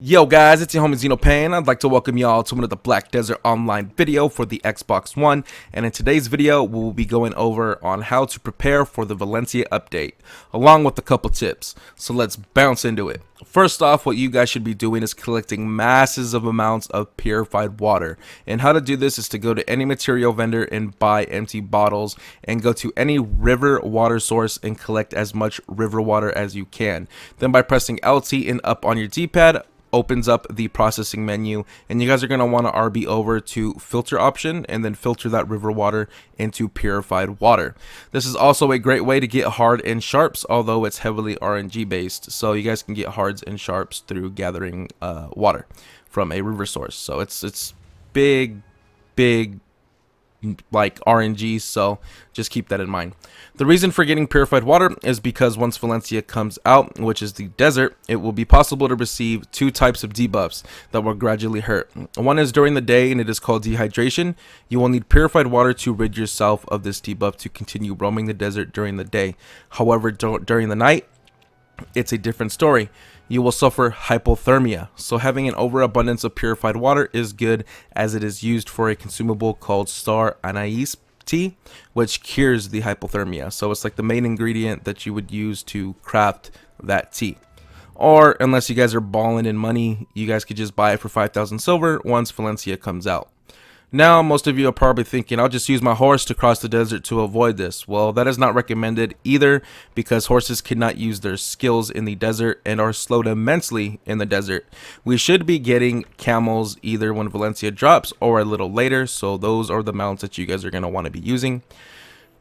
Yo guys, it's your homie Xenopain. I'd like to welcome y'all to another Black Desert Online video for the Xbox One, and in today's video we'll be going over on how to prepare for the Valencia update, along with a couple tips. So let's bounce into it. First off, what you guys should be doing is collecting massive amounts of purified water, and how to do this is to go to any material vendor and buy empty bottles, and go to any river water source and collect as much river water as you can. Then by pressing LT and up on your D-pad, opens up the processing menu, and you guys are going to want to RB over to filter option and then filter that river water into purified water. This is also a great way to get hard and sharps, although it's heavily RNG based, so you guys can get hards and sharps through gathering water from a river source. So it's big like RNG, so just keep that in mind. The reason for getting purified water is because once Valencia comes out, which is the desert, it will be possible to receive two types of debuffs that will gradually hurt. One is during the day, and it is called dehydration. You will need purified water to rid yourself of this debuff to continue roaming the desert during the day. However, during the night, it's a different story. You will suffer hypothermia, so having an overabundance of purified water is good, as it is used for a consumable called star anise tea, which cures the hypothermia. So it's like the main ingredient that you would use to craft that tea. Or unless you guys are balling in money, you guys could just buy it for 5,000 silver once Valencia comes out. Now, most of you are probably thinking, I'll just use my horse to cross the desert to avoid this. Well, that is not recommended either, because horses cannot use their skills in the desert and are slowed immensely in the desert. We should be getting camels either when Valencia drops or a little later, so those are the mounts that you guys are going to want to be using.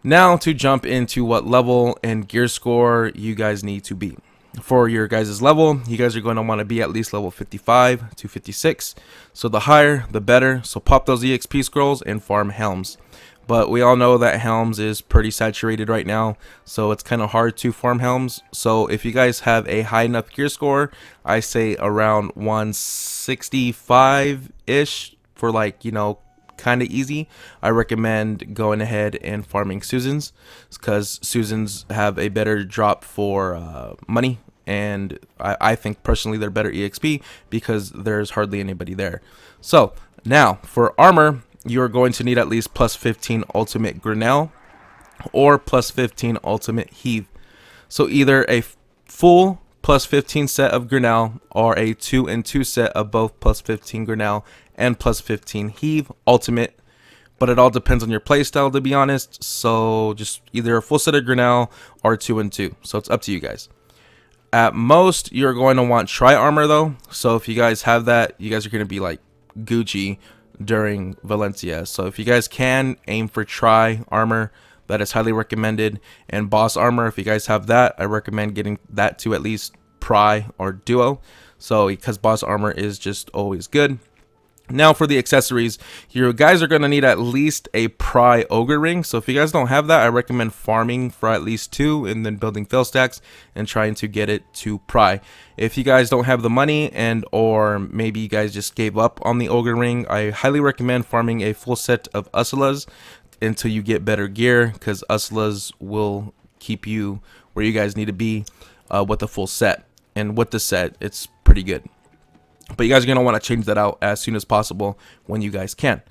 Now, to jump into what level and gear score you guys need to be. For your guys' level, you guys are going to want to be at least level 55 to 56. So the higher, the better. So pop those EXP scrolls and farm helms. But we all know that helms is pretty saturated right now, so it's kind of hard to farm helms. So if you guys have a high enough gear score, I say around 165-ish for, like, you know, kind of easy, I recommend going ahead and farming Susans, because Susans have a better drop for money, and I think personally they're better EXP because there's hardly anybody there. So now for armor, you're going to need at least plus 15 ultimate Grinnell or plus 15 ultimate heave. So either a full plus 15 set of Grinnell or a 2 and 2 set of both plus 15 Grinnell and plus 15 heave ultimate, but it all depends on your playstyle, to be honest. So just either a full set of Grinnell or 2 and 2, so it's up to you guys. At most, you're going to want tri armor though, so if you guys have that, you guys are going to be like Gucci during Valencia. So if you guys can aim for tri armor, that is highly recommended. And boss armor, if you guys have that, I recommend getting that to at least pri or duo, so because boss armor is just always good. Now for the accessories, you guys are going to need at least a Pry Ogre Ring. So if you guys don't have that, I recommend farming for at least 2 and then building fail stacks and trying to get it to Pry. If you guys don't have the money, and or maybe you guys just gave up on the Ogre Ring, I highly recommend farming a full set of Usulas until you get better gear, because Usulas will keep you where you guys need to be with a full set. And with the set, it's pretty good. But you guys are going to want to change that out as soon as possible when you guys can.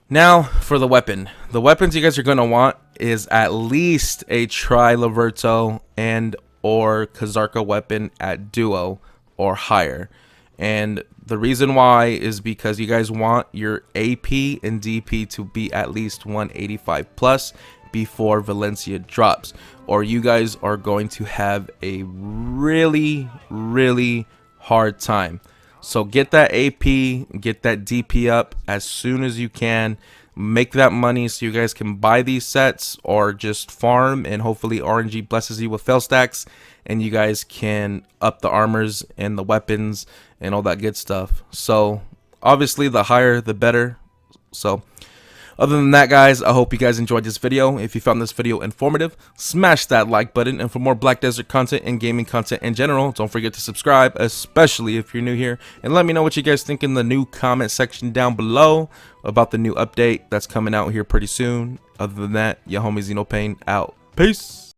Now for the weapon. The weapons you guys are going to want is at least a Tri-Laverto and or Kazarka weapon at duo or higher. And the reason why is because you guys want your AP and DP to be at least 185 plus before Valencia drops, or you guys are going to have a really hard time. So get that AP, get that DP up as soon as you can. Make that money so you guys can buy these sets or just farm, and hopefully RNG blesses you with fail stacks and you guys can up the armors and the weapons and all that good stuff. So obviously the higher the better. So other than that, guys, I hope you guys enjoyed this video. If you found this video informative, smash that like button. And for more Black Desert content and gaming content in general, don't forget to subscribe, especially if you're new here. And let me know what you guys think in the new comment section down below about the new update that's coming out here pretty soon. Other than that, your homie Xenopain out. Peace.